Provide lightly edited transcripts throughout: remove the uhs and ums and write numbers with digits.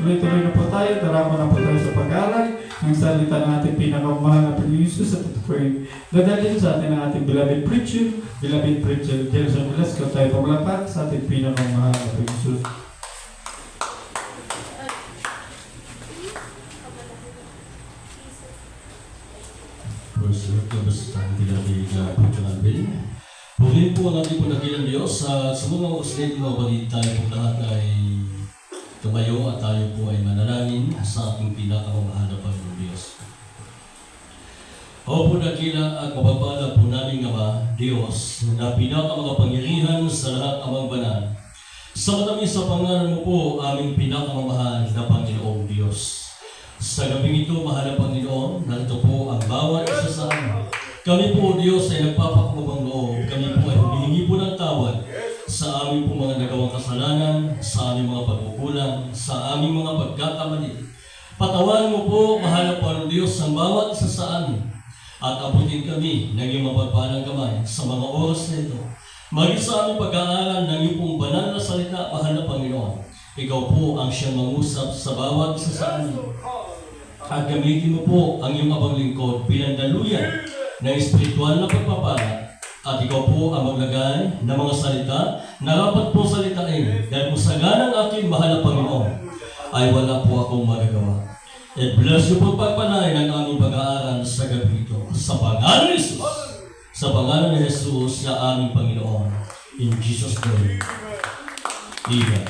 Tuloy-tuloy na po tayo, darama na po tayo sa pag-aaral ng salita ng ating pinakamahal na Panginoon Jesus at ito po ay dadalhin sa atin ang ating beloved preacher, Jelson Velasco. Tayo pamalapak sa ating pinakamahal na Panginoon Jesus. Pugin po ang ating panagilan Diyos sa mga ulit mga balita tayo po lahat ay tumayo at tayo po ay manalangin sa ating pinakamamahal na Panginoon Diyos. O po nakila at mapapala po namin Ama, Diyos, na pinakamakapangyarihan sa lahat amang banal. Sa kami sa pangalan mo po aming pinakamamahal na Panginoong Diyos. Sa gabing ito, mahal na Panginoon, narito po ang bawat isa sa amin. Kami po, Diyos, ay nagpapakumabang loob. Kami po ay humihingi po ng tawad sa aming po mga nagawang kasalanan, sa aming mga pagkukulang, sa aming mga pagkakamali. Patawarin mo po, mahal na Panginoon Diyos, ang bawat isa sa amin. At abutin kami ng iyong mapagpalang kamay sa mga oras na ito. Maging sa aming pag-aaral ng iyong pong banal na salita, mahal na Panginoon. Ikaw po ang siyang mangusap sa bawat isa sa amin. At gamitin mo po ang iyong abang lingkod bilang daluyan ng espiritual na pagpapala. At ikaw po ang maglagay ng mga salita na dapat po salitain dahil kung saganang aking mahal na Panginoon ay wala po akong magagawa. And bless you po pagpalain ng aming pag-aaral sa gabi ito. Sa pangalan ni Jesus. Sa pangalan ni Jesus na aming Panginoon. In Jesus' name. Amen.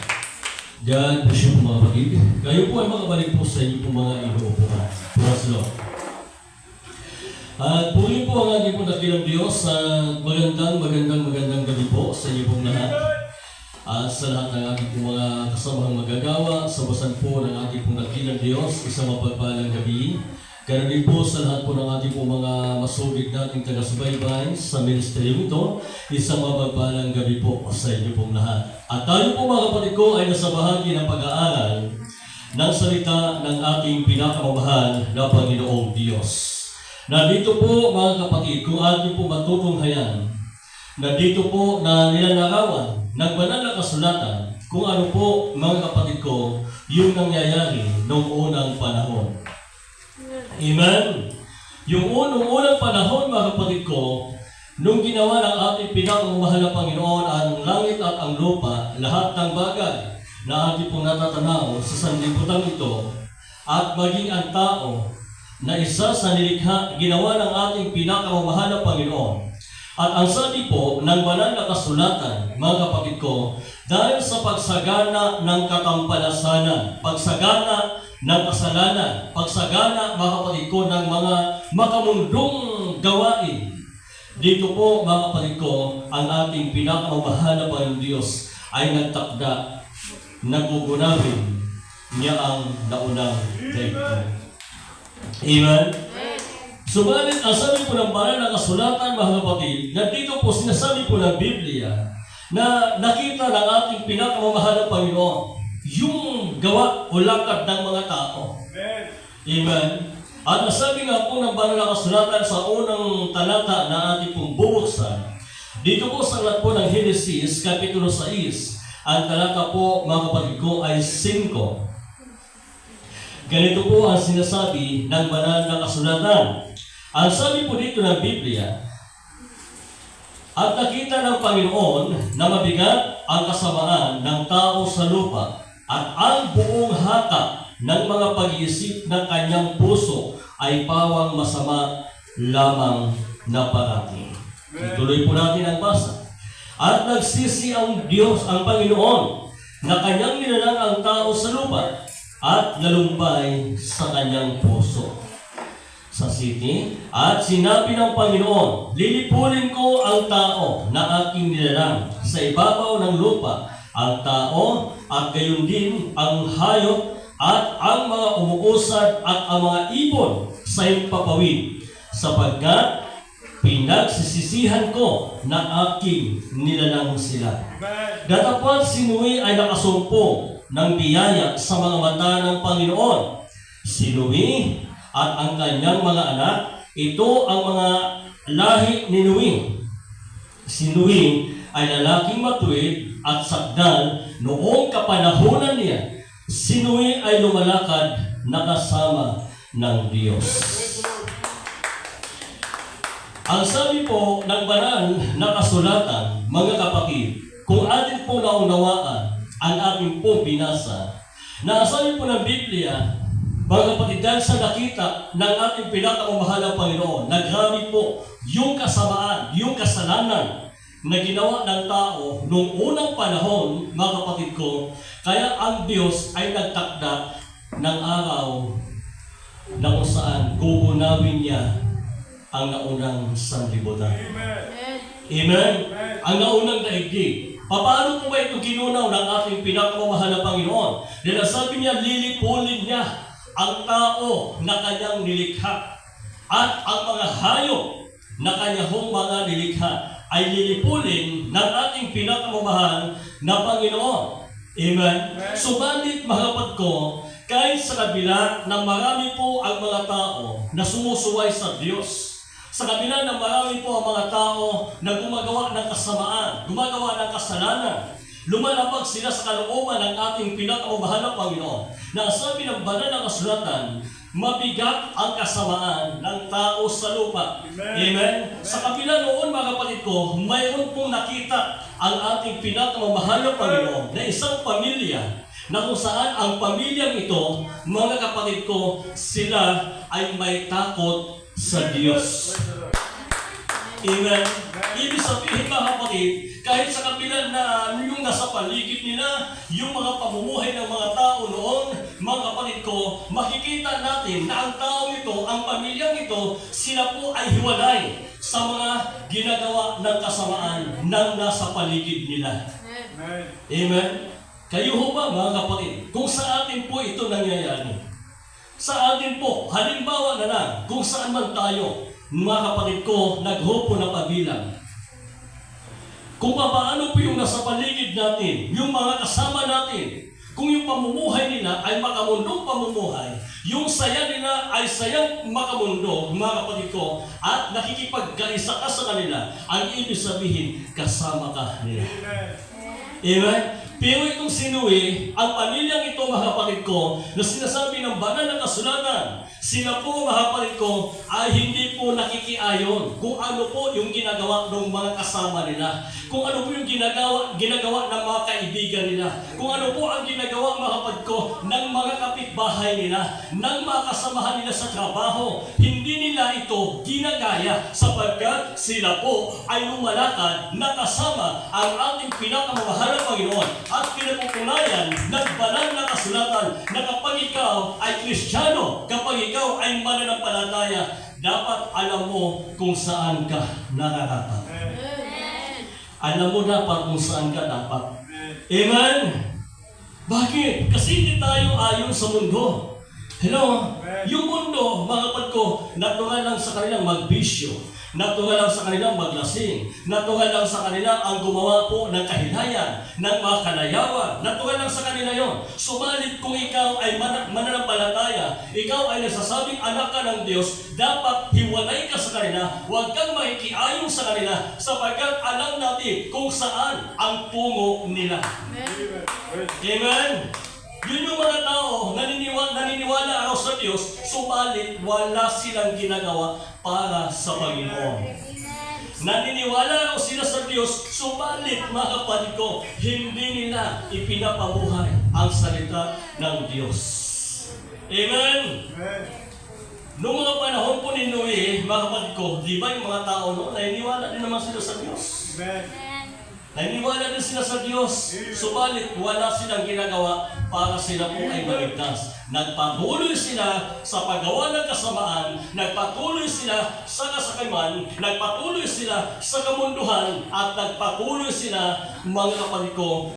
God bless you po mga kapatid. Kayo po ay makabalik po sa inyo po mga inuupuhan. Praise the Lord. At puri po ang ating pong dakilang Diyos sa magandang gabi po sa inyo pong lahat. At sa lahat ng ating pong mga kasamahang magagawa, sa basan po ng ating pong dakilang Diyos, isang mapagpalang gabi. Ganun din po sa lahat po ng ating pong mga masugid nating taga-subaybay sa ministeryong ito, isang mapagpalang gabi po sa inyo pong lahat. At tayo po mga kapatid ko ay nasa bahagi ng pag-aaral ng salita ng ating pinakamamahal na Panginoong Diyos. Nandito po mga kapatid, kung ating po matutunghayan, nandito po na nilalarawan ng banal na kasulatan kung ano po mga kapatid ko yung nangyayari noong unang panahon. Amen? Yung unang panahon mga kapatid ko, nung ginawa ng ating pinakamamahal na Panginoon ang langit at ang lupa, lahat ng bagay na ating pong natatanaw sa sanlibutan ito, at maging ang tao na isa sa nilikha, ginawa ng ating pinakamamahal na Panginoon. At ang sabi po ng banal na kasulatan, mga kapatid ko, dahil sa pagsagana ng katampalasanan, pagsagana ng kasalanan, pagsagana, mga kapatid ko, ng mga makamundong gawain, dito po, mga kapatid ko, ang ating pinakamamahal na Panginoon Diyos ay nagtakda, nagugunawin niya ang naunang daigdig. Amen? Subalit, ang sabi po ng banal na kasulatan, mga kapatid, na dito po sinasabi po ng Biblia na nakita ng ating pinakamamahal na Panginoon yung gawa o lakad ng mga tao. Amen? At nasabi nga po ng banal na kasulatan sa unang talata na ating pong bubuksan, dito po sa lahat po ng Genesis, Kapitulo 6, ang talata po, mga kapatid ko, ay 5. Ganito po ang sinasabi ng banal na kasulatan. Ang sabi po dito ng Biblia, at nakita ng Panginoon na mabigat ang kasamaan ng tao sa lupa at ang buong hata ng mga pag-iisip ng kanyang puso ay pawang masama lamang na parati. Ituloy po natin ang basa. At nagsisi ang Diyos, ang Panginoon, na kanyang nilalang ang tao sa lupa at nalumbay sa kanyang puso. Sa city, at sinabi ng Panginoon, lilipulin ko ang tao na aking nilalang sa ibabaw ng lupa, ang tao at gayon din ang hayop at ang mga umuusad at ang mga ibon sa impapawid, sapagkat pinagsisisihan ko na aking nilalang sila. Datapwat si Noe ay nakasumpong ng biyaya sa mga mata ng Panginoon. Si Noe at ang kanyang mga anak, ito ang mga lahi ni Noe. Si Noe ay lalaking matuwid at sakdal noong kapanahunan niya. Si Noe ay lumalakad na kasama ng Diyos. Ang sabi po ng banal na kasulatan, mga kapatid, kung atin po naunawaan ang ating po binasa, na sabi po ng Biblia, mga kapatid, dahil sa nakita ng ating pinakamamahalang Panginoon, nagrabi po yung kasamaan, yung kasalanan na ginawa ng tao noong unang panahon, mga kapatid ko, kaya ang Diyos ay nagtakda ng araw na kung saan kukunawin niya ang naunang sanlibutan. Amen? Ang naunang daigdig. Paano po ba ito ginunaw ng ating pinakamamahal na Panginoon? Dahil sabi niya, lilipulin niya ang tao na kanyang nilikha at ang mga hayop na kanyang mga nilikha ay lilipulin ng ating pinakamamahal na Panginoon. Amen? Subalit, mga kapatid ko, kahit sa kabila ng marami po ang mga tao na sumusuway sa Diyos, sa kabila ng marami po ang mga tao na gumagawa ng kasamaan, gumagawa ng kasalanan, lumalabag sila sa kalooban ng ating pinakamamahal na Panginoon. Na sabi ng banal na kasulatan, mabigat ang kasamaan ng tao sa lupa. Amen? Sa kabila noon, mga kapatid ko, mayroon pong nakita ang ating pinakamamahal na Panginoon na isang pamilya na kung saan ang pamilyang ito, mga kapatid ko, sila ay may takot sa Diyos. Amen. Ibig sabihin, mga kapatid, kahit sa kabila na yung nasa paligid nila, yung mga pamumuhay ng mga tao noon, mga kapatid ko, makikita natin na ang tao ito, ang pamilyang ito, sila po ay hiwalay sa mga ginagawa ng kasamaan ng nasa paligid nila. Amen. Kayo ho ba, mga kapatid, kung sa atin po ito nangyayari? Sa atin po, halimbawa na lang, kung saan man tayo, mga kapatid ko, naghopo na pabilang. Kung paano po yung nasa paligid natin, yung mga kasama natin, kung yung pamumuhay nila ay makamundong pamumuhay, yung saya nila ay sayang makamundo, mga kapatid ko, at nakikipagkaisa ka sa kanila, ang ibig sabihin, kasama ka nila. Amen? Pero itong si Noe, ang pamilyang ito, mga kapatid ko, na sinasabi ng banal na kasulatan, sila po, mga kapatid ko, ay hindi po nakikiayon kung ano po yung ginagawa ng mga kasama nila, kung ano po yung ginagawa ng mga kaibigan nila, kung ano po ang ginagawa, mga kapatid ko, ng mga kapitbahay nila, ng mga kasamahan nila sa trabaho. Hindi nila ito ginagaya sapagkat sila po ay lumalakad na kasama ang ating pinakamamahal na Panginoon. At pinatutunayan ng banal na kasulatan na kapag ikaw ay Kristiyano, kapag ikaw ay mananampalataya, dapat alam mo kung saan ka nararapat. Alam mo dapat kung saan ka dapat. Amen? Bakit? Kasi hindi tayo ayon sa mundo. Hello? Yung mundo, mga kapatid ko, natural lang sa kanilang magbisyo. Natural lang sa kanilang maglasing. Natural lang sa kanila ang gumawa po ng kahilayan, ng mga kalayawan. Natural lang sa kanila yon. Subalit kung ikaw ay mananampalataya, ikaw ay nagsasabing anak ka ng Diyos, dapat hiwalay ka sa kanila, huwag kang makikiayong sa kanila, sapagkat alam natin kung saan ang tungo nila. Amen? Yun yung mga tao, naniniwala araw sa Diyos, subalit wala silang ginagawa para sa Panginoon. Naniniwala araw sila sa Diyos, subalit, mga kapatid ko, hindi nila ipinapabuhay ang salita ng Diyos. Amen? Noong mga panahon po ni Noe, mga kapatid ko, di ba yung mga tao noon, naniniwala din naman sila sa Diyos? Naniniwala din sila sa Diyos, subalit wala silang ginagawa para sila po ay maligtas. Nagpatuloy sila sa paggawa ng kasamaan, nagpatuloy sila sa kasakiman, nagpatuloy sila sa kamunduhan, at nagpatuloy sila, mga kapatid ko,